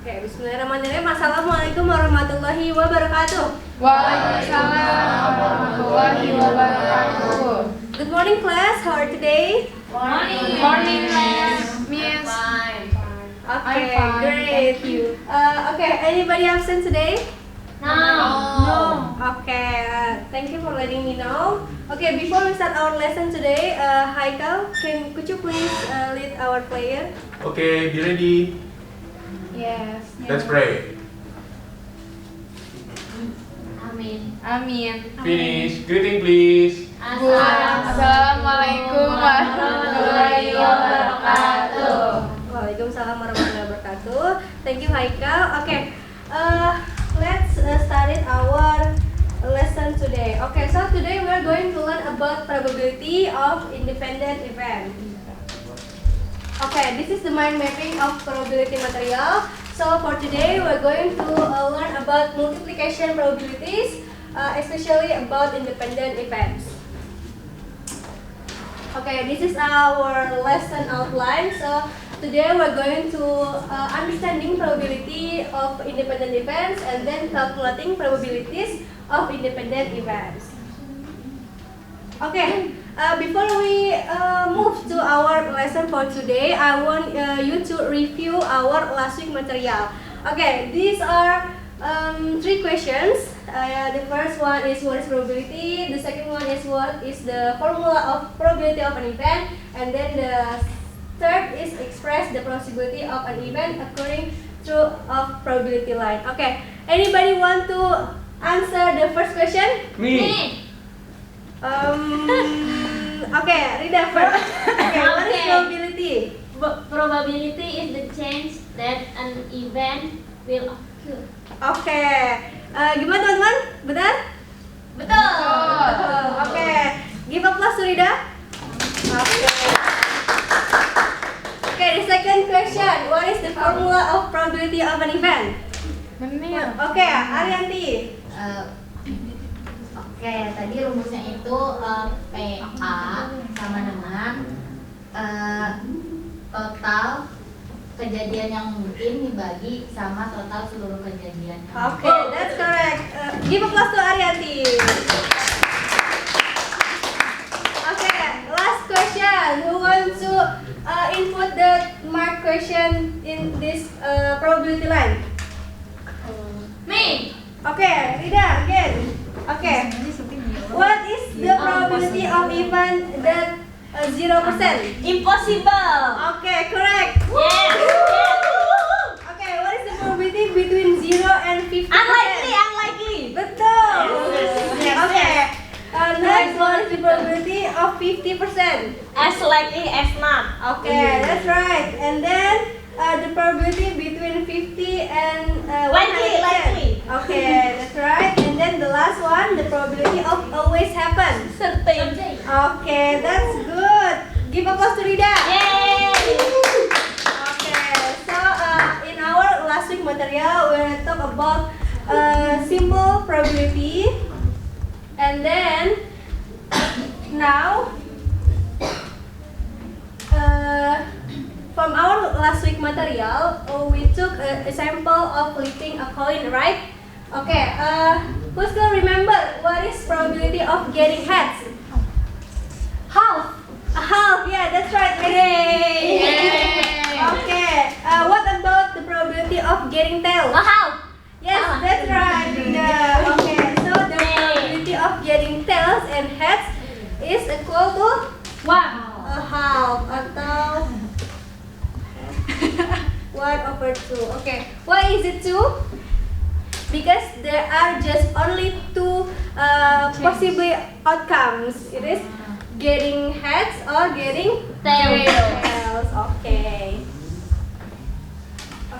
Oke, bismillahirrahmanirrahim. Assalamualaikum warahmatullahi wabarakatuh. Waalaikumsalam warahmatullahi wabarakatuh. Good morning class, how are today? Morning. Morning, Miss. Okay, I'm fine, great. thank you. Okay, anybody absent today? No. Okay, thank you for letting me know. Okay, before we start our lesson today, Haikal, could you please lead our prayer? Okay, be ready. Yes. Let's pray. Amin. Finish. Greeting please. Assalamualaikum warahmatullahi wabarakatuh. Waalaikumsalam warahmatullahi wabarakatuh. Thank you, Haikal. Okay, let's start our lesson today. Okay, so today we are going to learn about probability of independent event. Okay, this is the mind mapping of probability material. So for today, we're going to learn about multiplication probabilities, especially about independent events. Okay, this is our lesson outline. So today we're going to understanding probability of independent events and then calculating probabilities of independent events. Okay, before we move to our lesson for today, I want you to review our last week material. Okay, these are three questions. The first one is what is probability, the second one is what is the formula of probability of an event, and then the third is express the possibility of an event occurring through a probability line. Okay, anybody want to answer the first question? Me. Okay, Rida first. Okay, what is Okay. probability? Probability is the chance that an event will occur. Oke, gimana teman-teman? Benar? Betul. Oke, give applause to Rida. Oke. Okay, the second question. What is the formula of probability of an event? Benar. Oke, Arianti. Oke, tadi rumusnya itu PA sama dengan total kejadian yang mungkin dibagi sama total seluruh kejadian. Oke, that's correct. Give applause to Arianti. Okay, last question. Who wants to input the mark question in this probability line? Me. Okay, Rida again. Okay. What is the probability of event that 0%? Impossible. Okay, correct. Yes. Okay, what is the probability between 0 and 50%? Unlikely. Betul. Yes. Okay. Next, what is the probability of 50%? As likely as not. Okay, that's right. And then the probability between 50 and 100%. Likely. Okay, that's right. And then the last one, the probability of always happen. Certain. Okay, that's good. Give applause to Rida. Yay. Okay, so in our last week material, we're talk about simple probability, and then now from our last week material, we took a sample of flipping a coin, right? Okay, who still remember what is probability of getting heads? Half. Half, yeah, that's right. Yay! Okay, what about the probability of getting tails? Wow. Yes, that's right. Yeah. Okay, so the probability of getting tails and heads is equal to a half atau 1/2. Okay, why is it 2? Because there are just only two possible outcomes. It is getting heads or getting tails. Okay.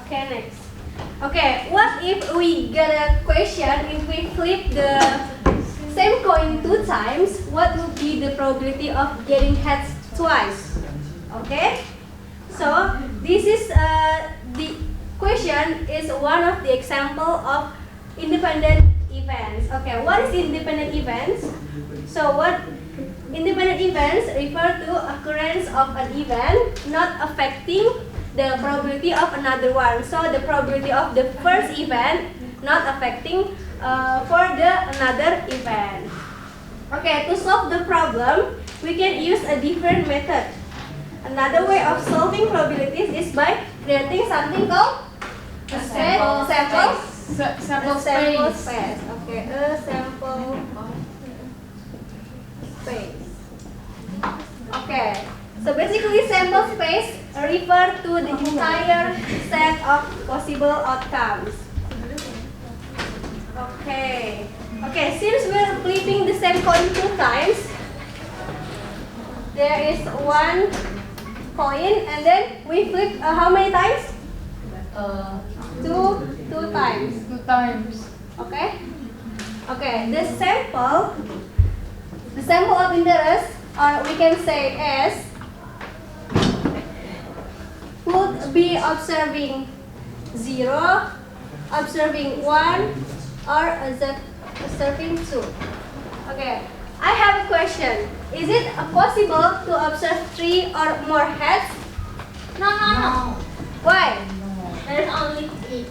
Okay, next. Okay, what if we get a question if we flip the same coin 2 times? What would be the probability of getting heads twice? Okay. So this is the question is one of the example of independent events. Okay, what is independent events? So what independent events refer to occurrence of an event not affecting the probability of another one. So the probability of the first event not affecting for the another event. Okay, to solve the problem, we can use a different method. Another way of solving probabilities is by creating something called a sample space. Okay, a sample space. Okay, so basically sample space refer to the entire set of possible outcomes. Okay, since we're flipping the same coin 2 times, there is one coin and then we flip how many times? Two times. 2 times. Okay? Okay, the sample of interest, or we can say S, would be observing 0, observing 1, or observing 2. Okay, I have a question. Is it possible to observe 3 or more heads? No. Why? There's only 3.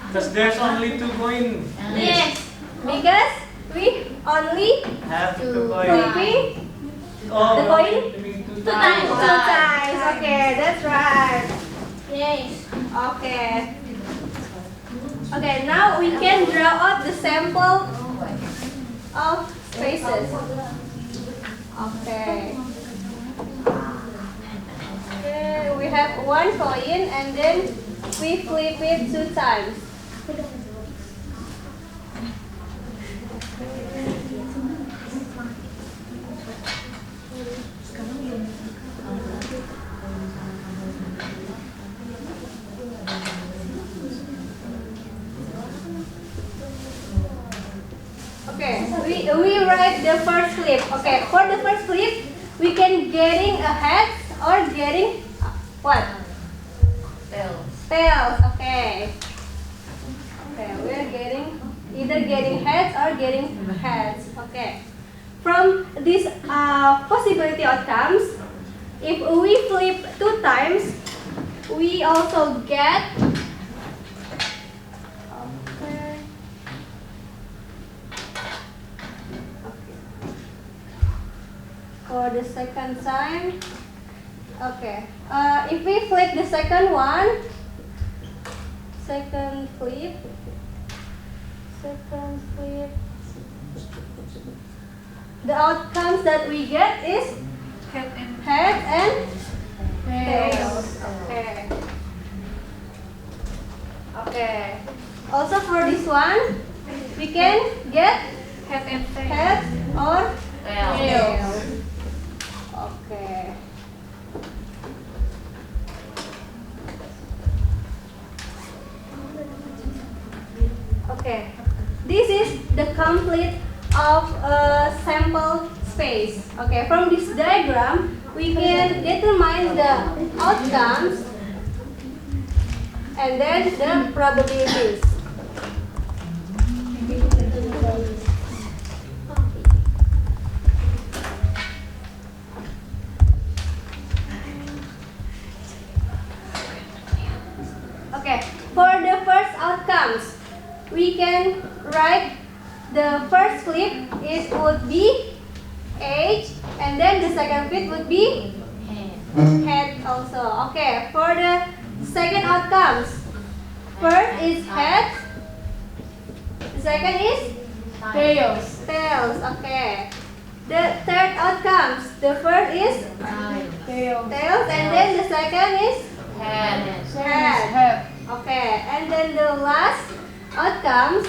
Because there's only 2 coins. Yes. Because we only Have 2 coins. flipping Oh, the coin flipping 2 2 times. 2 times. Okay, that's right. Yes. Okay. Okay, now we can draw out the sample of spaces. Okay. Okay, we have one coin and then we flip it 2 times. Okay, we write the first flip. Okay, for the first flip, we can getting a head or getting what? Tails. Okay. Okay, we're getting either getting heads or getting heads. Okay. From these possibility outcomes, if we flip 2 times, we also get. Okay. For the second time, okay. If we flip the second one, second flip, the outcomes that we get is head and tails. Okay. Okay. Also for this one, we can get head or tails. Okay. Okay. This is the complete of a sample space. Okay. From this diagram, we can determine the outcomes and then the probabilities. Okay, for the first outcomes, we can write the first flip would be age, and then the second flip would be head also. Okay, for the second outcomes, first is head, the second is Tails. tails. Okay, the third outcomes, the first is Tails. tails, and then the second is Head. Head. okay, and then the last outcomes,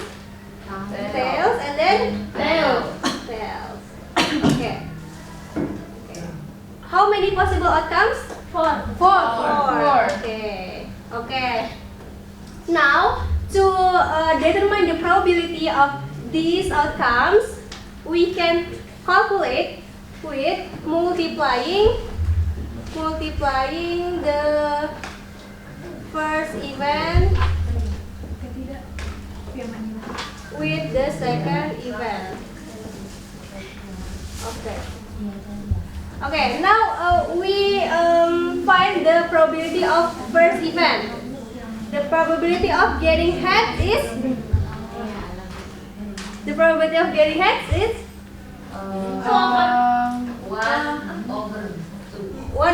tails, and then tails. Okay. How many possible outcomes? 4. Four. Okay. Now, to determine the probability of these outcomes, we can calculate with multiplying the first event with the second event. Okay. Okay. Now we find the probability of first event. The probability of getting heads is 1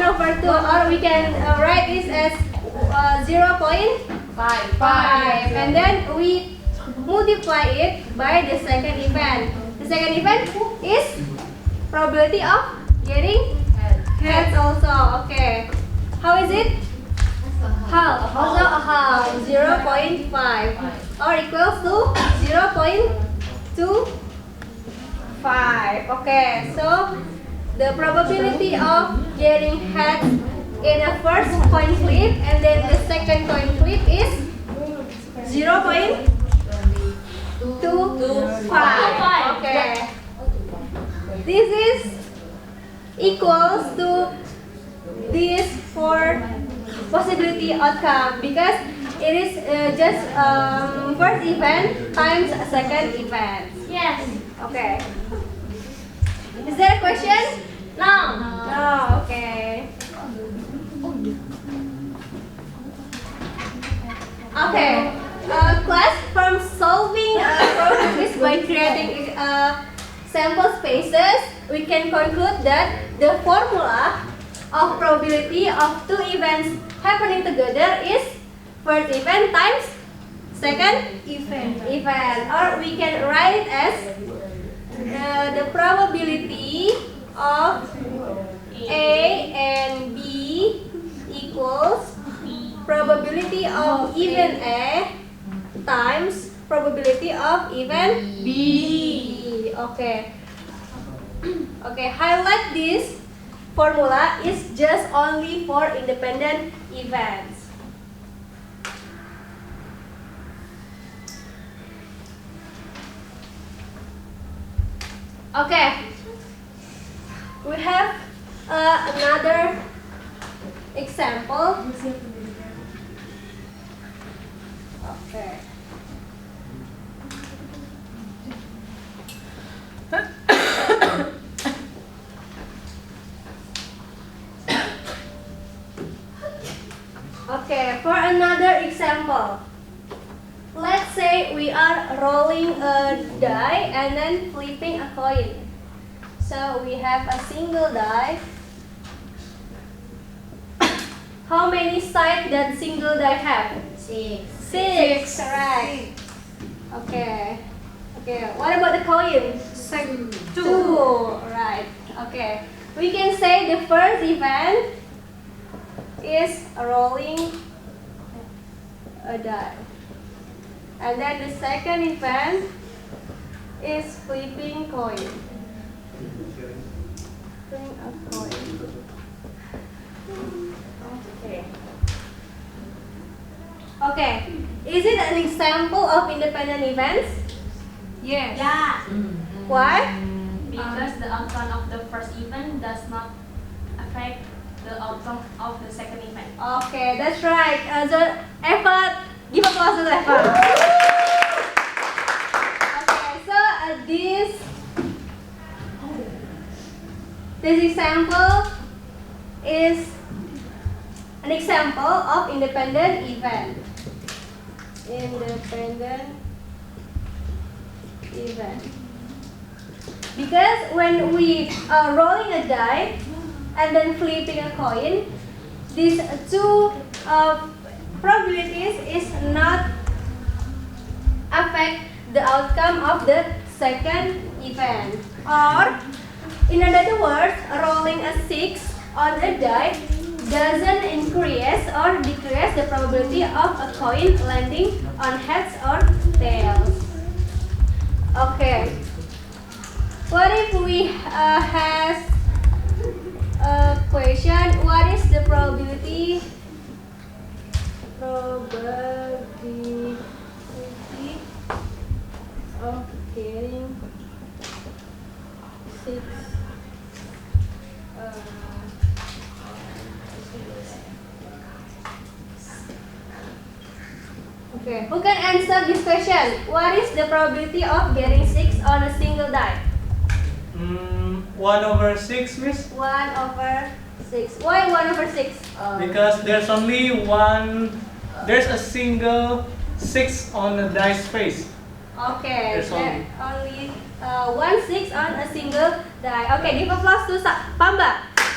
over 2, or we can write this as 0.5, and then we multiply it by the second event. The second event is probability of getting heads also. Okay, how is it? Half, also a half, 0.5, or equals to 0.25. Okay, so the probability of getting heads in a first coin flip and then the second coin flip is 0.25. Okay, this is equals to this for possibility outcome because it is just first event times second event. Yes. Okay. Is there a question? No. No. Okay. Okay. Class, from solving problems by creating sample spaces, we can conclude that the formula of probability of two events happening together is first event times second event, or we can write it as the probability of A and B equals probability of event A times probability of event B. Okay. Okay, highlight this formula is just only for independent events. Okay, we have another example. Okay. Okay, for another example, let's say we are rolling a die and then flipping a coin. So we have a single die. How many sides does single die have? 6. 6, right? Okay. Okay, what about the coin? 2, right? Okay. We can say the first event is rolling a die, and then the second event is flipping coin. Flipping a coin. Okay. Okay. Is it an example of independent events? Yes. Yeah. Why? Because the outcome of the first event does not affect the outcome of the second event. Okay, that's right. So Eva, give applause to Eva. Okay, so this example is an example of independent event. Independent event. Because when we are rolling a die and then flipping a coin, these two probabilities is not affect the outcome of the second event. Or in other words, rolling a 6 on a die doesn't increase or decrease the probability of a coin landing on heads or tails. Okay. What if we have a question? What is the probability of getting 6? Okay, who can answer this question? What is the probability of getting 6 on a single die? 1 over 6, miss? 1 over 6. Why 1/6? Because there's only one. There's a single 6 on the dice face. Okay, There's there only 1/6 on a single die. Okay, give applause to Pamba. Okay.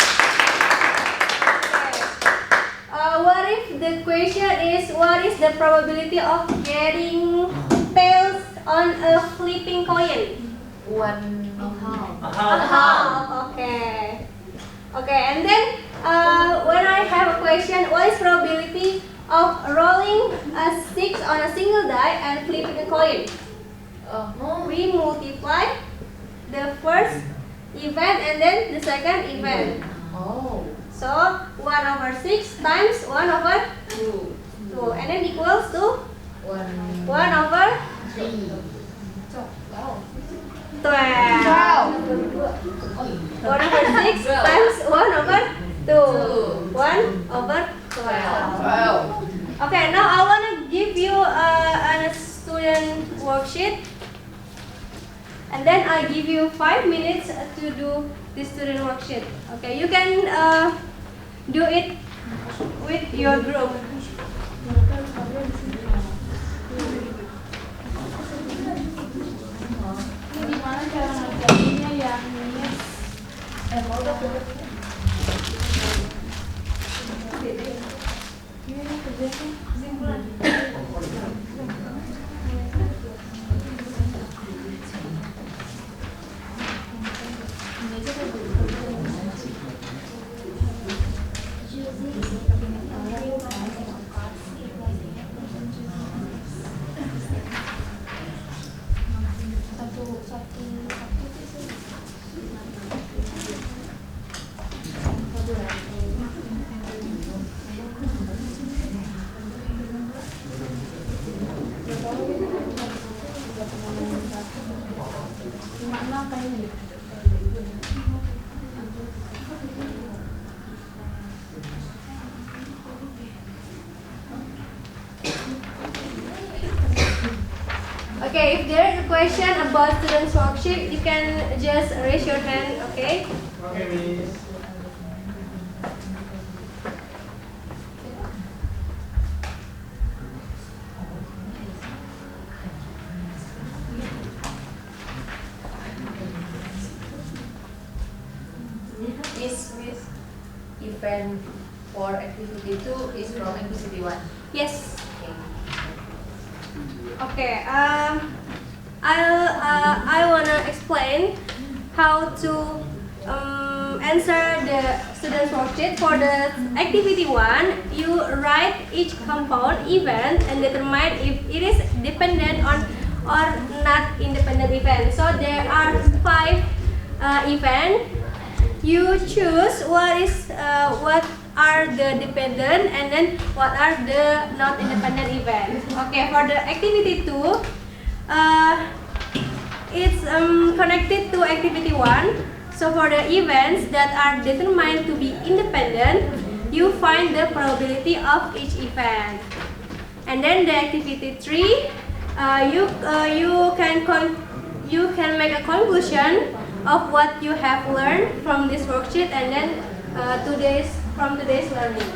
What if the question is what is the probability of getting tails on a flipping coin? 1 How? Okay. Okay, and then when I have a question, what is probability of rolling a 6 on a single die and flipping a coin? We multiply the first event and then the second event. Oh. So 1/6 times 1/2, and then equals to 1/3. 12. 1/6 times 1/2. 1/12. Okay, now I want to give you a student worksheet, and then I give you 5 minutes to do the student worksheet. Okay, you can do it with your group. Ini gimana cara ngajarinnya ya, Miss? Ini kerjanya kesimpulan. Okay, if there is a question about students worksheet, you can just raise your hand. Okay. Okay, Miss. Miss, event for activity 2 is from activity 1. Yes. Okay. Okay. I wanna explain how to answer the students worksheet. For the activity 1, you write each compound event and determine if it is dependent on or not independent event. So there are 5 events. You choose what are the dependent and then what are the not independent events. Okay, for the activity 2, it's connected to activity 1. So for the events that are determined to be independent, you find the probability of each event. And then the activity 3, you can make a conclusion of what you have learned from this worksheet and then from today's learning.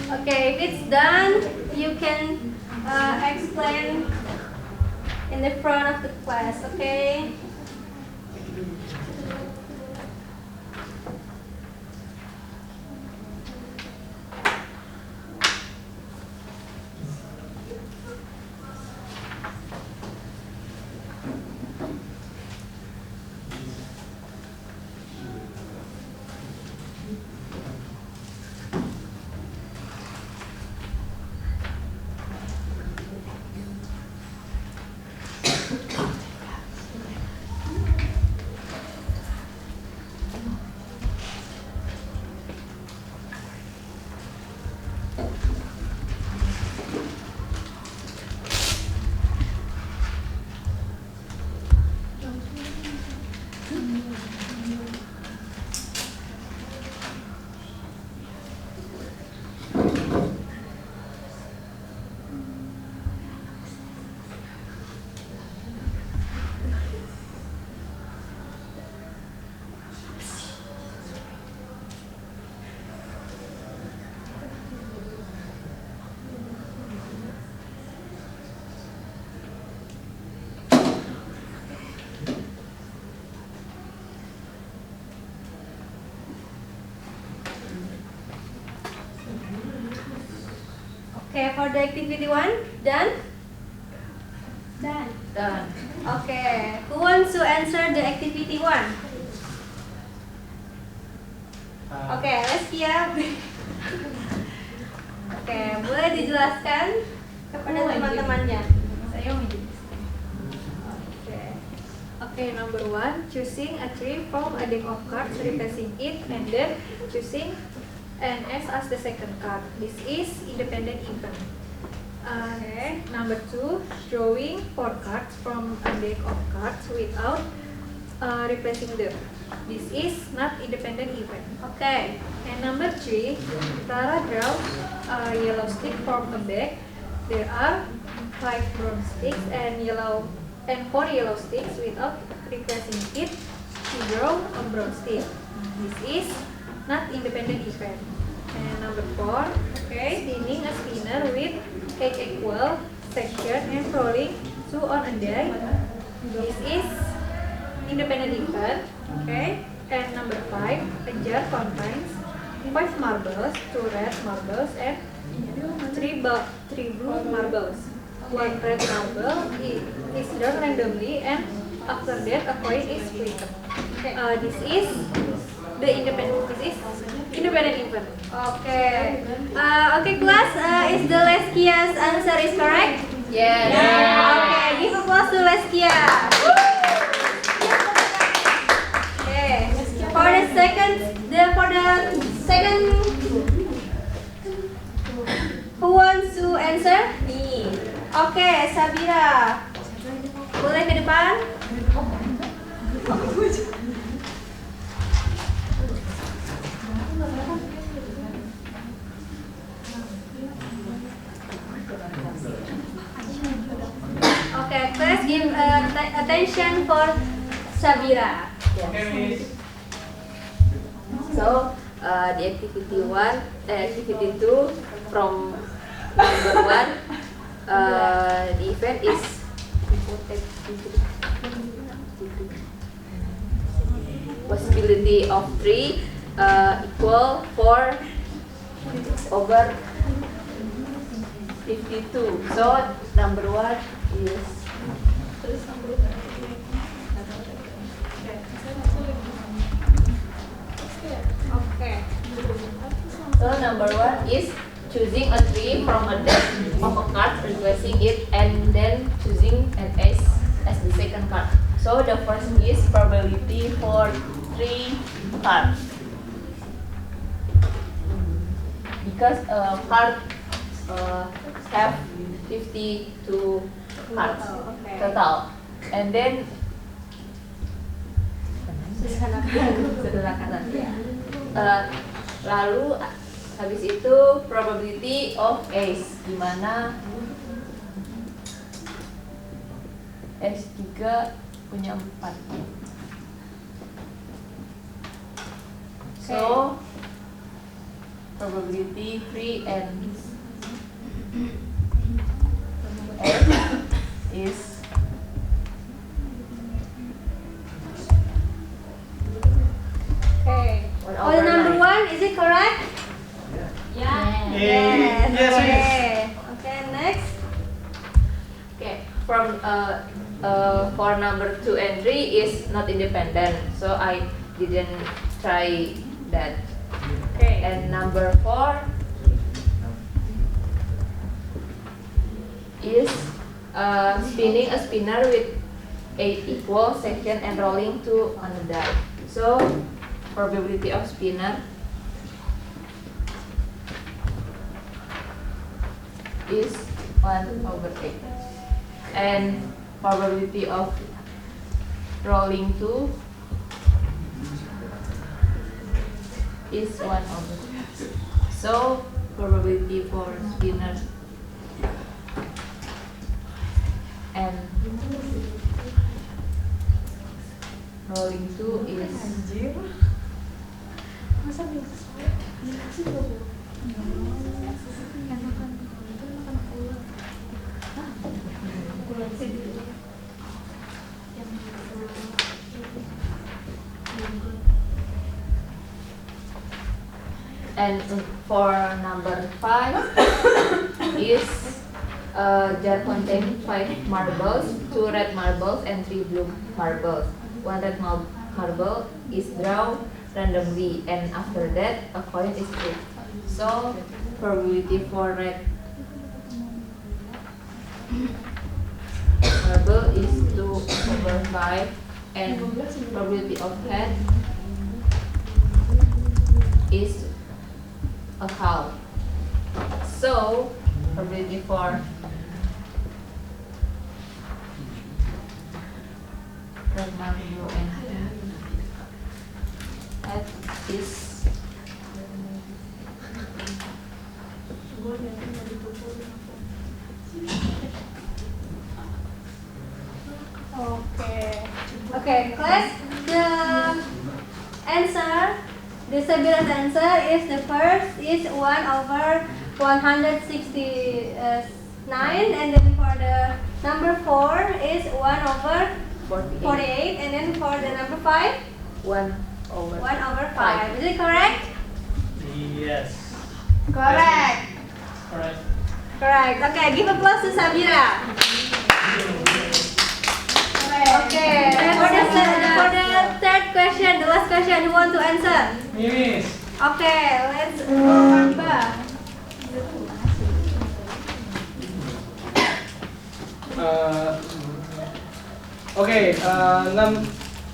Okay, if it's done, you can explain in the front of the class, okay? Okay, for the activity 1, done? Done. Done. Okay, who wants to answer the activity 1? Oke, Leskia. Oke, boleh dijelaskan kepada teman-temannya. Saya mau jadi. Okay, number 1, choosing a tree from a deck of cards, replacing it, and then choosing an S as the second card. This is independent event. Number 2, drawing 4 cards from a deck of cards without replacing them. This is not independent event. Okay. And number 3, Tara draws a yellow stick from a bag. There are 5 brown sticks and 4 yellow sticks. Without replacing it, she draw a brown stick. This is not independent event. And number 4, spinning a spinner with 8 equal sections and rolling 2 on a die. This is independent event. Okay. And number 5, a jar contains 5 marbles, 2 red marbles, and 3 blue marbles. 1 red marble is drawn randomly, and after that a coin is flipped. This is independent event. Okay. Okay, class. Is the Leskia's answer is correct? Yes. Okay, give applause to Leskia. Okay. For the second, who wants to answer? Me. Okay, Sabira. Boleh ke depan? Okay, please give attention for Sabira. Okay, Miss. So, the activity 1, activity 2 from number 1, the event is possibility of 3 equal 4 over 52. So, number 1 is Okay. So number 1 is choosing a tree from a deck of a card, replacing it, and then choosing an ace as the second card. So the first is probability for 3 cards. Because cards have 52 cards total, and then sederhanakan ya. Lalu habis itu probability of ace, dimana ace juga punya 4. So probability 3 and ace is Okay. 1 For over the number 9. 1, is it correct? Yeah. Yes. Yes, Okay. Okay, next. Okay, from for number 2 and 3 is not independent, so I didn't try that. Okay. And number 4 is spinning a spinner with 8 equal second and rolling 2 on the die. So probability of spinner is 1 over 8, and probability of rolling 2 is 1/2. So probability for spinner and rolling 2 is and for number 5 is a jar containing 5 marbles, 2 red marbles and 3 blue marbles. 1 red marble is drawn randomly, and after that a coin is flipped. So probability for red marble is 2/5, and probability of head is a half. So probability for red marble and head is Okay, class. The Sabila's answer is the first is 1/169, and then for the number 4 is 1/48, and then for the number 5, 1/5. 1/5. Is it correct? Yes. Correct. Correct. Correct. Okay, give applause to Sabila. Okay, for the third question, the last question, who want to answer? Mimis. Okay, let's Pamba.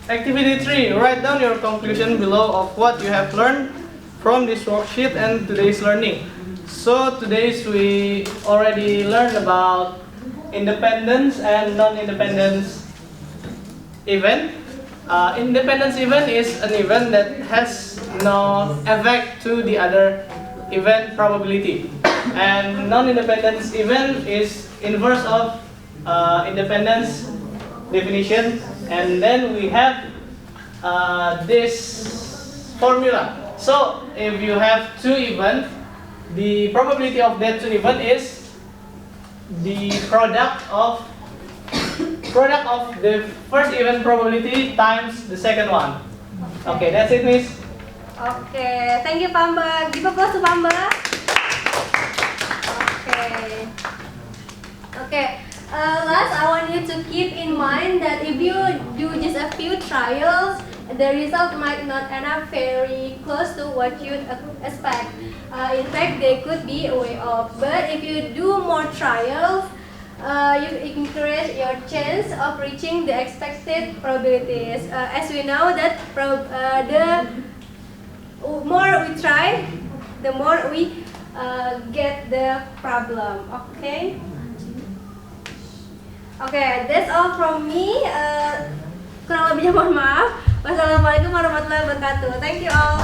Activity 3. Write down your conclusion below of what you have learned from this worksheet and today's learning. So today's we already learned about independence and non-independence event. Independence event is an event that has no effect to the other event probability, and non-independence event is inverse of independence definition. And then we have this formula. So if you have 2 events, the probability of that 2 event is the product of the first event probability times the second one. Okay, that's it, Miss. Okay, thank you, Pamba. Give applause to Pamba. Okay. Okay. Last, I want you to keep in mind that if you do just a few trials, the result might not end up very close to what you expect. In fact, they could be way off. But if you do more trials, you increase your chance of reaching the expected probabilities. As we know that the more we try, the more we get the problem. Okay. Okay, that's all from me. Kurang lebihnya mohon maaf. Wassalamualaikum warahmatullahi wabarakatuh. Thank you all.